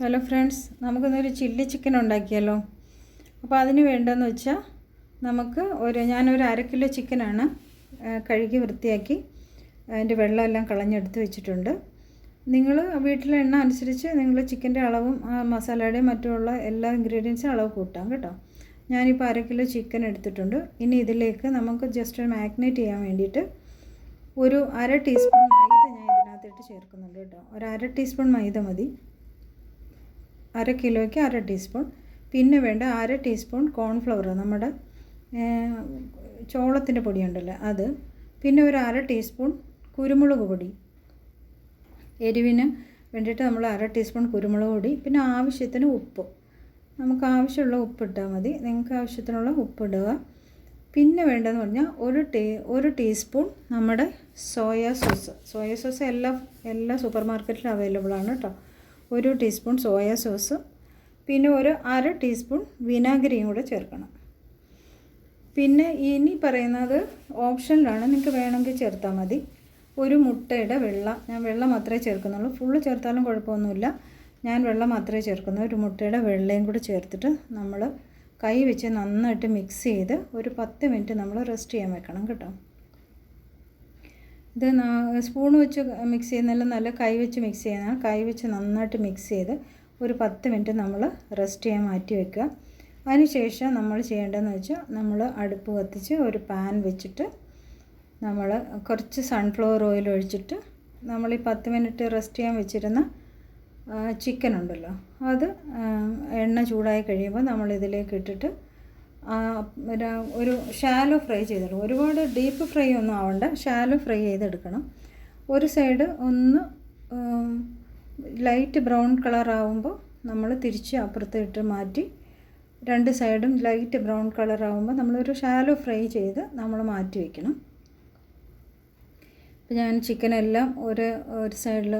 Hello friends, നമുക്കിന്നൊരു chilli chicken ഉണ്ടാക്കിയാലോ. അപ്പോൾ അതിന് വേണ്ടതെന്ന് വെച്ചാൽ ഞാനൊരു 1/2 കിലോ ചിക്കനാണ് കഴുകി വൃത്തിയാക്കി അതിൻ്റെ വെള്ളമെല്ലാം കളഞ്ഞെടുത്ത് വെച്ചിട്ടുണ്ട്. നിങ്ങൾ വീട്ടിലെ എണ്ണ അനുസരിച്ച് നിങ്ങൾ ചിക്കൻ്റെ അളവും മസാലയുടെയും മറ്റുള്ള എല്ലാ ഇൻഗ്രീഡിയൻസും അളവ് കൂട്ടാം കേട്ടോ. ഞാനിപ്പോൾ 1/2 കിലോ ചിക്കൻ എടുത്തിട്ടുണ്ട്. ഇനി ഇതിലേക്ക് നമുക്ക് ജസ്റ്റ് മാഗ്നേറ്റ് ചെയ്യാൻ വേണ്ടിയിട്ട് ഒരു 1/2 ടീസ്പൂൺ മൈദ ഞാൻ ഇതിനകത്തിട്ട് ചേർക്കുന്നുണ്ട് കേട്ടോ. ഒരു 1/2 ടീസ്പൂൺ മൈദ മതി. 1/2 കിലോയ്ക്ക് 1/2 ടീസ്പൂൺ. പിന്നെ വേണ്ട 1/2 ടീസ്പൂൺ കോൺഫ്ലവർ, നമ്മുടെ ചോളത്തിൻ്റെ പൊടിയുണ്ടല്ലോ അത്. പിന്നെ ഒരു 1/2 ടീസ്പൂൺ കുരുമുളക് പൊടി, എരിവിന് വേണ്ടിയിട്ട് നമ്മൾ 1/2 ടീസ്പൂൺ കുരുമുളക് പൊടി. പിന്നെ ആവശ്യത്തിന് ഉപ്പ്, നമുക്ക് ആവശ്യമുള്ള ഉപ്പിട്ടാൽ മതി. നിങ്ങൾക്ക് ആവശ്യത്തിനുള്ള ഉപ്പിടുക. പിന്നെ വേണ്ടതെന്ന് പറഞ്ഞാൽ ഒരു ടീസ്പൂൺ നമ്മുടെ സോയാ സോസ് എല്ലാ സൂപ്പർ മാർക്കറ്റിലും അവൈലബിൾ ആണ് കേട്ടോ. ഒരു ടീസ്പൂൺ സോയാ സോസ്, പിന്നെ ഒരു 1/2 ടീസ്പൂൺ വിനാഗിരിയും കൂടെ ചേർക്കണം. പിന്നെ ഇനി പറയുന്നത് ഓപ്ഷനിലാണ്, നിങ്ങൾക്ക് വേണമെങ്കിൽ ചേർത്താൽ മതി. ഒരു മുട്ടയുടെ ഞാൻ വെള്ളം മാത്രമേ ചേർക്കുന്നുള്ളൂ. ഫുള്ള് ചേർത്താലും കുഴപ്പമൊന്നുമില്ല. ഞാൻ വെള്ളം മാത്രമേ ചേർക്കുന്നു. ഒരു മുട്ടയുടെ വെള്ളയും കൂടെ ചേർത്തിട്ട് നമ്മൾ കൈ വെച്ച് നന്നായിട്ട് മിക്സ് ചെയ്ത് ഒരു 10 മിനിറ്റ് നമ്മൾ റെസ്റ്റ് ചെയ്യാൻ വെക്കണം കേട്ടോ. ഇത് സ്പൂൺ വെച്ച് മിക്സ് ചെയ്യുന്നതെല്ലാം നല്ല കൈ വെച്ച് മിക്സ് ചെയ്യുന്നതാണ്. കൈ വെച്ച് നന്നായിട്ട് മിക്സ് ചെയ്ത് ഒരു 10 മിനിറ്റ് നമ്മൾ റെസ്റ്റ് ചെയ്യാൻ മാറ്റി വെക്കുക. അതിനുശേഷം നമ്മൾ ചെയ്യേണ്ടതെന്ന് വെച്ചാൽ നമ്മൾ അടുപ്പ് കത്തിച്ച് ഒരു പാൻ വെച്ചിട്ട് നമ്മൾ കുറച്ച് സൺഫ്ലവർ ഓയിൽ ഒഴിച്ചിട്ട് നമ്മൾ ഈ 10 മിനിറ്റ് റെസ്റ്റ് ചെയ്യാൻ വെച്ചിരുന്ന ചിക്കൻ ഉണ്ടല്ലോ, അത് എണ്ണ ചൂടായി കഴിയുമ്പോൾ നമ്മളിതിലേക്ക് ഇട്ടിട്ട് ഒരു ഷാലോ ഫ്രൈ ചെയ്തെടുക്കും. ഒരുപാട് ഡീപ്പ് ഫ്രൈ ഒന്നും ആവണ്ട, ഷാലോ ഫ്രൈ ചെയ്തെടുക്കണം. ഒരു സൈഡ് ഒന്ന് ലൈറ്റ് ബ്രൗൺ കളർ ആവുമ്പോൾ നമ്മൾ തിരിച്ച് അപ്പുറത്ത് ഇട്ട് മാറ്റി, 2 സൈഡും ലൈറ്റ് ബ്രൗൺ കളർ ആവുമ്പോൾ നമ്മളൊരു ഷാലോ ഫ്രൈ ചെയ്ത് നമ്മൾ മാറ്റി വയ്ക്കണം. ഇപ്പോൾ ഞാൻ ചിക്കനെല്ലാം ഒരു സൈഡിൽ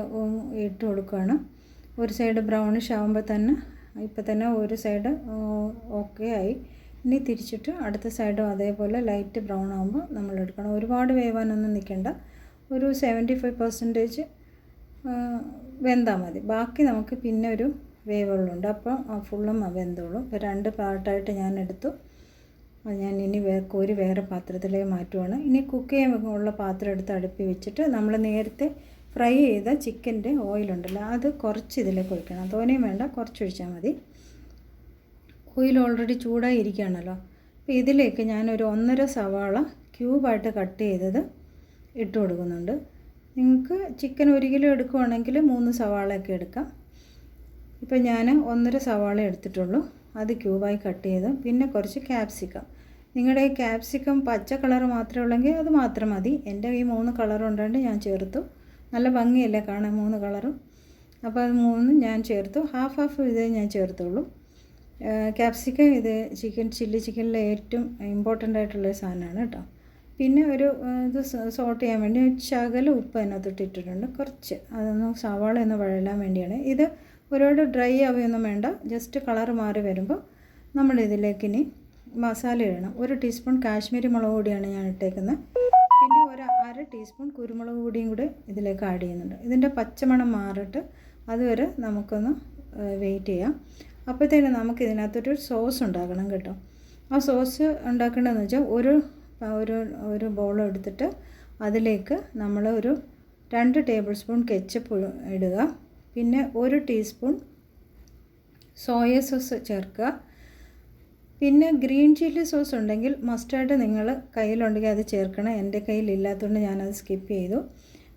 ഇട്ട് കൊടുക്കുകയാണ്. ഒരു സൈഡ് ബ്രൗണിഷ് ആകുമ്പോൾ തന്നെ ഒരു സൈഡ് ഓക്കെ ആയി. ഇനി തിരിച്ചിട്ട് അടുത്ത സൈഡും അതേപോലെ ലൈറ്റ് ബ്രൗൺ ആകുമ്പോൾ നമ്മൾ എടുക്കണം. ഒരുപാട് വേവാനൊന്നും നിൽക്കേണ്ട, ഒരു 75% വെന്താൽ മതി. ബാക്കി നമുക്ക് പിന്നെ ഒരു വേവുള്ളുണ്ട്, അപ്പോൾ ഫുള്ളും വെന്തോളും. ഇപ്പോൾ 2 പാർട്ടായിട്ട് ഞാൻ എടുത്തു. ഞാൻ ഇനി കോരി വേറെ പാത്രത്തിലേക്ക് മാറ്റുവാണ്. ഇനി കുക്ക് ചെയ്യാനുള്ള പാത്രം എടുത്ത് അടുപ്പിൽ വെച്ചിട്ട് നമ്മൾ നേരത്തെ ഫ്രൈ ചെയ്ത ചിക്കൻ്റെ ഓയിലുണ്ടല്ലോ, അത് കുറച്ച് ഇതിലേക്ക് ഒഴിക്കണം. തോനെയും വേണ്ട, കുറച്ച് ഒഴിച്ചാൽ മതി. ഓയിൽ ഓൾറെഡി ചൂടായി ഇരിക്കുകയാണല്ലോ. അപ്പോൾ ഇതിലേക്ക് ഞാനൊരു 1.5 സവാള ക്യൂബായിട്ട് കട്ട് ചെയ്തത് ഇട്ട് കൊടുക്കുന്നുണ്ട്. നിങ്ങൾക്ക് ചിക്കൻ 1 കിലോ എടുക്കുവാണെങ്കിൽ 3 സവാളയൊക്കെ എടുക്കാം. ഇപ്പോൾ ഞാൻ 1.5 സവാള എടുത്തിട്ടുള്ളൂ, അത് ക്യൂബായി കട്ട് ചെയ്ത്. പിന്നെ കുറച്ച് ക്യാപ്സിക്കം. നിങ്ങളുടെ ഈ ക്യാപ്സിക്കം പച്ച കളർ മാത്രമേ ഉള്ളെങ്കിൽ അത് മാത്രം മതി. എൻ്റെ ഈ 3 കളർ ഉണ്ടായിട്ട് ഞാൻ ചേർത്തു. നല്ല ഭംഗിയല്ലേ കാണാൻ 3 കളറും. അപ്പോൾ അത് 3 ഞാൻ ചേർത്തു. ഹാഫ് ഇതേ ഞാൻ ചേർത്തുള്ളൂ. ക്യാപ്സിക്കം ഇത് ചില്ലി ചിക്കനിലെ ഏറ്റവും ഇമ്പോർട്ടൻ്റ് ആയിട്ടുള്ളൊരു സാധനമാണ് കേട്ടോ. പിന്നെ ഇത് സോട്ട് ചെയ്യാൻ വേണ്ടി ശകലം ഉപ്പ് അതിനകത്തോട്ട് ഇട്ടിട്ടുണ്ട്, കുറച്ച്. അതൊന്ന് സവാള ഒന്ന് വഴലാൻ വേണ്ടിയാണ്. ഇത് ഒരുപാട് ഡ്രൈ ആവുകയൊന്നും വേണ്ട. ജസ്റ്റ് കളർ മാറി വരുമ്പോൾ നമ്മളിതിലേക്ക് ഇനി മസാല ഇടണം. 1 ടീസ്പൂൺ കാശ്മീരി മുളക് പൊടിയാണ് ഞാൻ ഇട്ടേക്കുന്നത്. പിന്നെ ഒരു 1/2 ടീസ്പൂൺ കുരുമുളക് പൊടിയും കൂടി ഇതിലേക്ക് ആഡ് ചെയ്യുന്നുണ്ട്. ഇതിൻ്റെ പച്ചമണം മാറിയിട്ട് അതുവരെ നമുക്കൊന്ന് വെയിറ്റ് ചെയ്യാം. അപ്പോഴത്തേനും നമുക്ക് ഇതിനകത്തൊരു സോസ് ഉണ്ടാക്കണം കേട്ടോ. ആ സോസ് ഉണ്ടാക്കേണ്ടതെന്ന് വെച്ചാൽ ഒരു ബൗൾ എടുത്തിട്ട് അതിലേക്ക് നമ്മൾ ഒരു 2 ടേബിൾ സ്പൂൺ കെച്ചപ്പ് ഇടുക. പിന്നെ 1 ടീസ്പൂൺ സോയ സോസ് ചേർക്കുക. പിന്നെ ഗ്രീൻ ചില്ലി സോസ് ഉണ്ടെങ്കിൽ മസ്റ്റാർഡ് നിങ്ങൾ കയ്യിലുണ്ടെങ്കിൽ അത് ചേർക്കണം. എൻ്റെ കയ്യിൽ ഇല്ലാത്തതുകൊണ്ട് ഞാനത് സ്കിപ്പ് ചെയ്തു.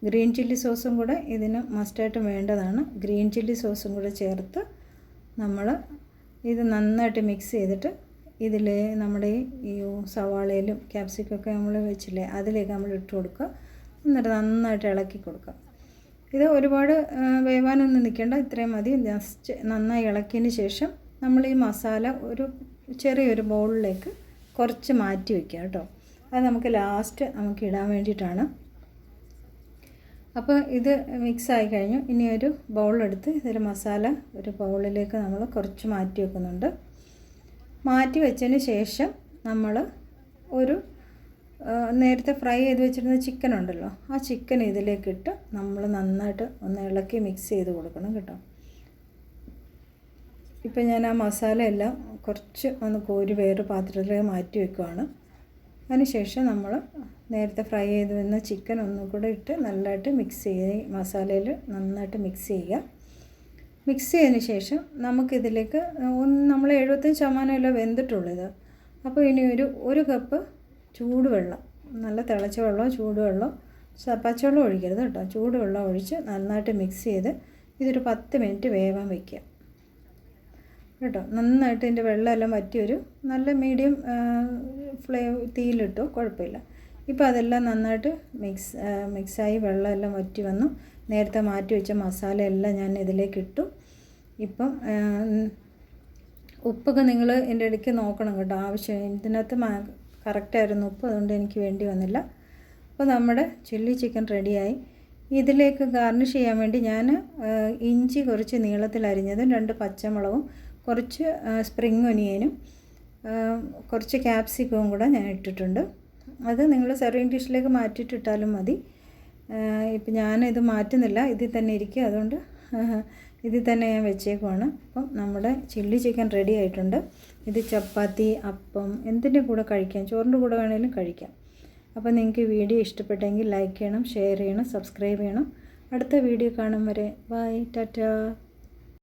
ഗ്രീൻ ചില്ലി സോസും കൂടെ ഇതിന് മസ്റ്റാർഡ് വേണ്ടതാണ്. ഗ്രീൻ ചില്ലി സോസും കൂടെ ചേർത്ത് നമ്മൾ ഇത് നന്നായിട്ട് മിക്സ് ചെയ്തിട്ട് ഇതിൽ നമ്മുടെ ഈ സവാളയിലും ക്യാപ്സിക്കൊക്കെ നമ്മൾ വെച്ചില്ലേ, അതിലേക്ക് നമ്മൾ ഇട്ട് കൊടുക്കുക. എന്നിട്ട് നന്നായിട്ട് ഇളക്കി കൊടുക്കുക. ഇത് ഒരുപാട് വേവാനൊന്നും നിൽക്കേണ്ട, ഇത്രയും മതി. ജസ്റ്റ് നന്നായി ഇളക്കിയതിന് ശേഷം നമ്മൾ ഈ മസാല ഒരു ചെറിയൊരു ബൗളിലേക്ക് കുറച്ച് മാറ്റി വയ്ക്കുക കേട്ടോ. അത് നമുക്ക് ലാസ്റ്റ് ഇടാൻ വേണ്ടിയിട്ടാണ്. അപ്പോൾ ഇത് മിക്സായി കഴിഞ്ഞു. ഇനി ഒരു ബൗളെടുത്ത് ഇതിൽ മസാല ഒരു ബൗളിലേക്ക് നമ്മൾ കുറച്ച് മാറ്റി വെക്കുന്നുണ്ട്. മാറ്റി വെച്ചതിന് ശേഷം നമ്മൾ നേരത്തെ ഫ്രൈ ചെയ്ത് വെച്ചിരുന്ന ചിക്കൻ ഉണ്ടല്ലോ, ആ ചിക്കൻ ഇതിലേക്കിട്ട് നമ്മൾ നന്നായിട്ട് ഒന്ന് ഇളക്കി മിക്സ് ചെയ്ത് കൊടുക്കണം കേട്ടോ. ഇപ്പം ഞാൻ ആ മസാലയെല്ലാം കുറച്ച് ഒന്ന് കോരി വേറെ പാത്രത്തിലേക്ക് മാറ്റി വെക്കുകയാണ്. അതിനുശേഷം നമ്മൾ നേരത്തെ ഫ്രൈ ചെയ്ത് വന്ന ചിക്കൻ ഒന്നും കൂടെ ഇട്ട് നല്ലതായിട്ട് മിക്സ് ചെയ്ത് മസാലയിൽ നന്നായിട്ട് മിക്സ് ചെയ്യുക. മിക്സ് ചെയ്തതിന് ശേഷം നമുക്കിതിലേക്ക് നമ്മൾ 75% വെന്തിട്ടുള്ളൂ ഇത്. അപ്പോൾ ഇനി ഒരു കപ്പ് ചൂടുവെള്ളം, നല്ല തിളച്ച വെള്ളമോ ചൂടുവെള്ളം, പച്ചവെള്ളം ഒഴിക്കരുത് കേട്ടോ, ചൂടുവെള്ളം ഒഴിച്ച് നന്നായിട്ട് മിക്സ് ചെയ്ത് ഇതൊരു 10 മിനിറ്റ് വേവാൻ വയ്ക്കുക കേട്ടോ. നന്നായിട്ട് ഇതിൻ്റെ വെള്ളമെല്ലാം വറ്റിയൊരു നല്ല മീഡിയം തീയിലിട്ടോ കുഴപ്പമില്ല. ഇപ്പോൾ അതെല്ലാം നന്നായിട്ട് മിക്സായി വെള്ളമെല്ലാം വറ്റി വന്നു. നേരത്തെ മാറ്റി വെച്ച മസാലയെല്ലാം ഞാൻ ഇതിലേക്ക് ഇട്ടു. ഇപ്പം ഉപ്പൊക്കെ നിങ്ങൾ എൻ്റെ ഇടയ്ക്ക് നോക്കണം കേട്ടോ, ആവശ്യം. ഇതിനകത്ത് കറക്റ്റായിരുന്നു ഉപ്പ്, അതുകൊണ്ട് എനിക്ക് വേണ്ടി വന്നില്ല. അപ്പോൾ നമ്മുടെ ചില്ലി ചിക്കൻ റെഡിയായി. ഇതിലേക്ക് ഗാർണിഷ് ചെയ്യാൻ വേണ്ടി ഞാൻ ഇഞ്ചി കുറച്ച് നീളത്തിൽ അരിഞ്ഞതും 2 പച്ചമുളകും കുറച്ച് സ്പ്രിംഗ് ഒനിയനും കുറച്ച് ക്യാപ്സിക്കവും കൂടെ ഞാൻ ഇട്ടിട്ടുണ്ട്. അത് നിങ്ങൾ സെർവിങ് ഡിഷിലേക്ക് മാറ്റിയിട്ടിട്ടാലും മതി. ഇപ്പം ഞാനിത് മാറ്റുന്നില്ല, ഇതിൽ തന്നെ ഇരിക്കുക, അതുകൊണ്ട് ഇതിൽ തന്നെ ഞാൻ വെച്ചേക്കുവാണ്. അപ്പം നമ്മുടെ ചില്ലി ചിക്കൻ റെഡി ആയിട്ടുണ്ട്. ഇത് ചപ്പാത്തി, അപ്പം എന്തിൻ്റെ കൂടെ കഴിക്കാം, ചോറിൻ്റെ കൂടെ വേണമെങ്കിലും കഴിക്കാം. അപ്പോൾ നിങ്ങൾക്ക് വീഡിയോ ഇഷ്ടപ്പെട്ടെങ്കിൽ ലൈക്ക് ചെയ്യണം, ഷെയർ ചെയ്യണം, സബ്സ്ക്രൈബ് ചെയ്യണം. അടുത്ത വീഡിയോ കാണും വരെ ബൈ, ടാറ്റാ.